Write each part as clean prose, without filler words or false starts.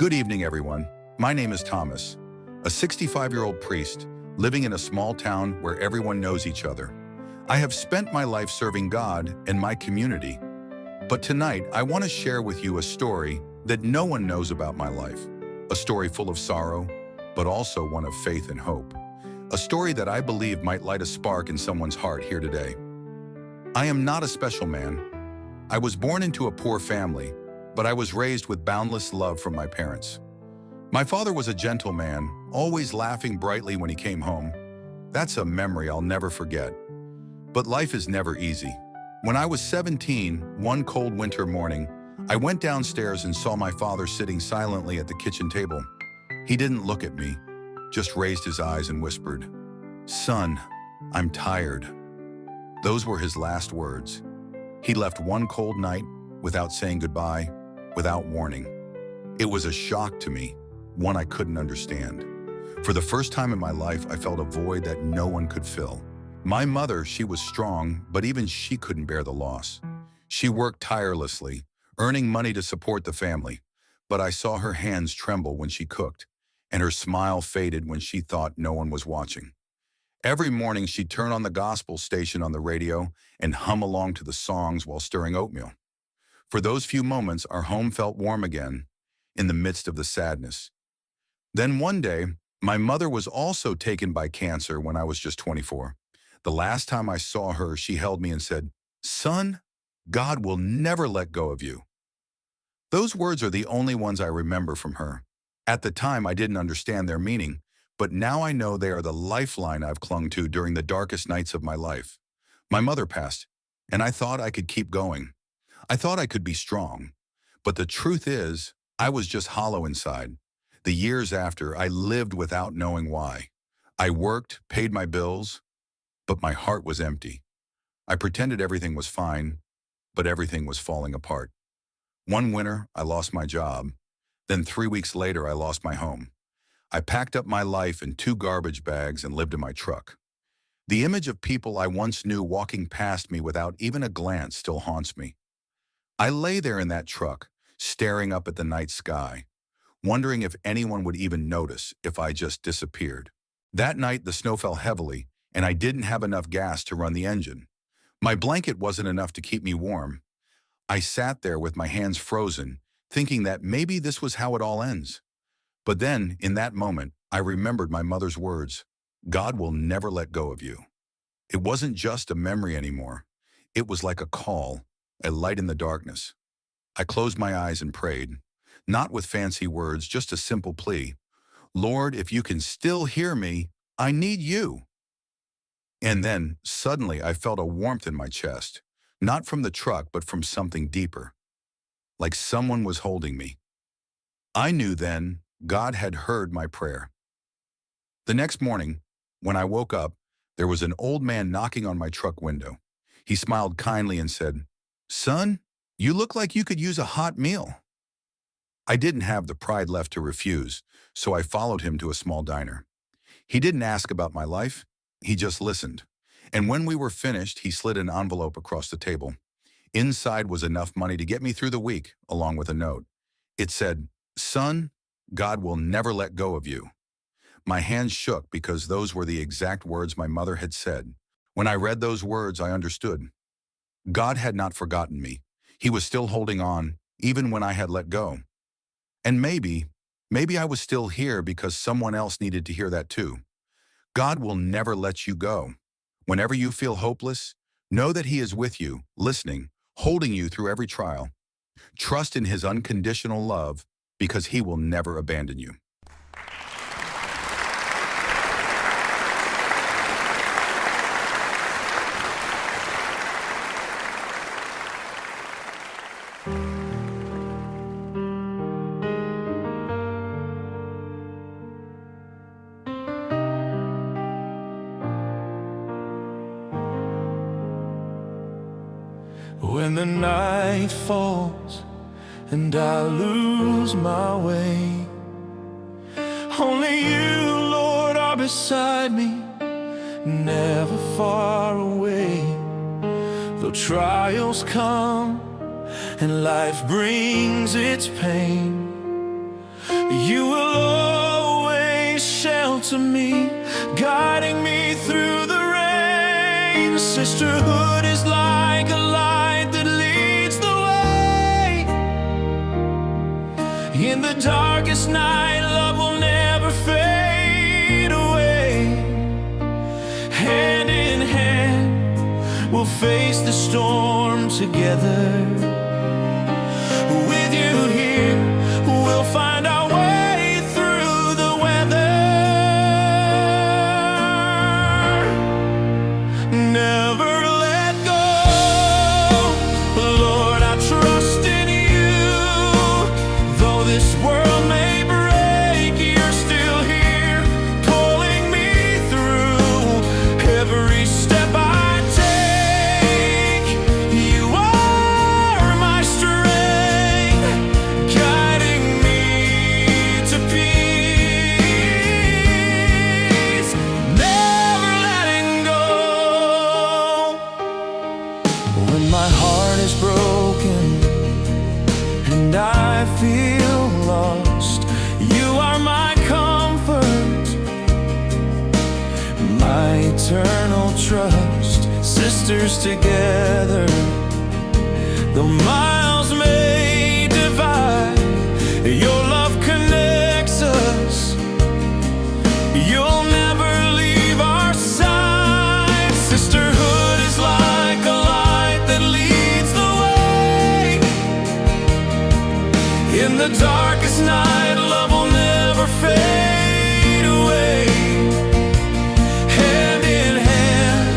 Good evening, everyone. My name is Thomas, a 65-year-old priest living in a small town where everyone knows each other. I have spent my life serving God and my community, but tonight I want to share with you a story that no one knows about my life. A story full of sorrow, but also one of faith and hope. A story that I believe might light a spark in someone's heart here today. I am not a special man. I was born into a poor family, but I was raised with boundless love from my parents. My father was a gentle man, always laughing brightly when he came home. That's a memory I'll never forget. But life is never easy. When I was 17, one cold winter morning, I went downstairs and saw my father sitting silently at the kitchen table. He didn't look at me, just raised his eyes and whispered, "Son, I'm tired." Those were his last words. He left one cold night without saying goodbye, without warning. It was a shock to me, one I couldn't understand. For the first time in my life, I felt a void that no one could fill. My mother, she was strong, but even she couldn't bear the loss. She worked tirelessly, earning money to support the family, but I saw her hands tremble when she cooked, and her smile faded when she thought no one was watching. Every morning, she'd turn on the gospel station on the radio and hum along to the songs while stirring oatmeal. For those few moments, our home felt warm again, in the midst of the sadness. Then one day, my mother was also taken by cancer when I was just 24. The last time I saw her, she held me and said, "Son, God will never let go of you." Those words are the only ones I remember from her. At the time, I didn't understand their meaning, but now I know they are the lifeline I've clung to during the darkest nights of my life. My mother passed, and I thought I could keep going. I thought I could be strong. But the truth is, I was just hollow inside. The years after, I lived without knowing why. I worked, paid my bills, but my heart was empty. I pretended everything was fine, but everything was falling apart. One winter, I lost my job. Then 3 weeks later, I lost my home. I packed up my life in 2 garbage bags and lived in my truck. The image of people I once knew walking past me without even a glance still haunts me. I lay there in that truck, staring up at the night sky, wondering if anyone would even notice if I just disappeared. That night, the snow fell heavily, and I didn't have enough gas to run the engine. My blanket wasn't enough to keep me warm. I sat there with my hands frozen, thinking that maybe this was how it all ends. But then, in that moment, I remembered my mother's words, "God will never let go of you." It wasn't just a memory anymore. It was like a call, a light in the darkness. I closed my eyes and prayed, not with fancy words, just a simple plea. "Lord, if you can still hear me, I need you." And then, suddenly, I felt a warmth in my chest, not from the truck, but from something deeper, like someone was holding me. I knew then God had heard my prayer. The next morning, when I woke up, there was an old man knocking on my truck window. He smiled kindly and said, "Son, you look like you could use a hot meal." I didn't have the pride left to refuse, so I followed him to a small diner. He didn't ask about my life, he just listened. And when we were finished, he slid an envelope across the table. Inside was enough money to get me through the week, along with a note. It said, "Son, God will never let go of you." My hands shook because those were the exact words my mother had said. When I read those words, I understood. God had not forgotten me. He was still holding on, even when I had let go. And maybe I was still here because someone else needed to hear that too. God will never let you go. Whenever you feel hopeless, know that He is with you, listening, holding you through every trial. Trust in His unconditional love because He will never abandon you. When the night falls and I lose my way, only you, Lord, are beside me, never far away. Though trials come and life brings its pain, You will always shelter me, guiding me through the rain. Sisterhood is like a light that leads the way. In the darkest night, love will never fade away. Hand in hand, we'll face the storm together. With you here, we'll find our way through the weather. Never let go, Lord, I trust in you. Though this world may break, you're still here, pulling me through every step I take. You are my strength, guiding me to peace, never letting go. When my heart is broken and I feel lost, you are my comfort, my eternal trust. Sisters together, though miles may divide, your love connects us. You'll never leave our side. Sisterhood is like a light that leads the way. In the darkest night, love will never fade away. Hand in hand,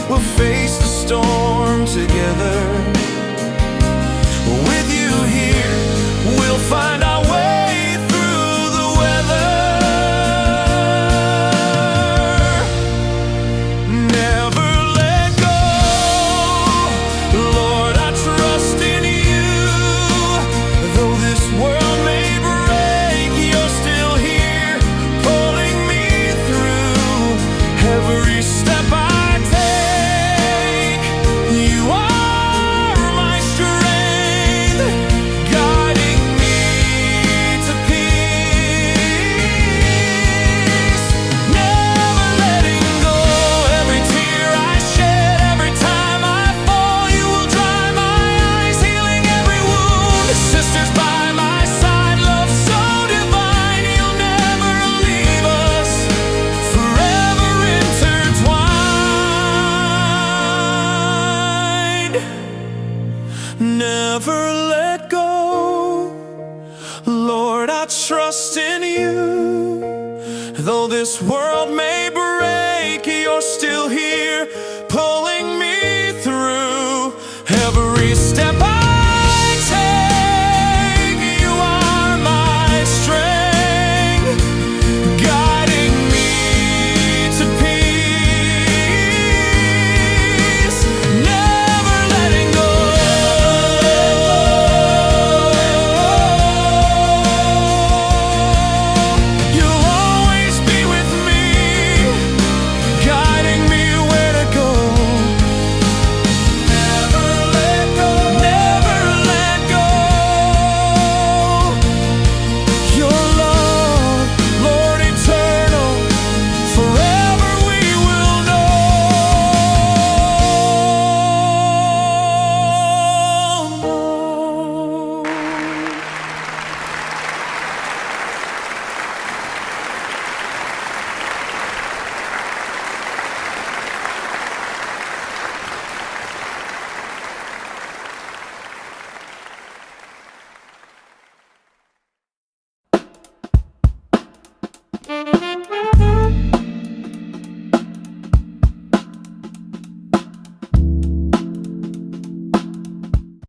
we'll face the storm together. With you here, we'll find our way through the weather. Never let go, Lord, I trust in you. Though this world may break, you're still here, pulling me through every step I take. You are my strength, guiding me to peace, never letting go. Every tear I shed, every time I fall, you will dry my eyes, healing every wound. Sisters by my side, love so divine, you'll never leave us, forever intertwined. Never let go, Lord, I trust in you. Though this world may break,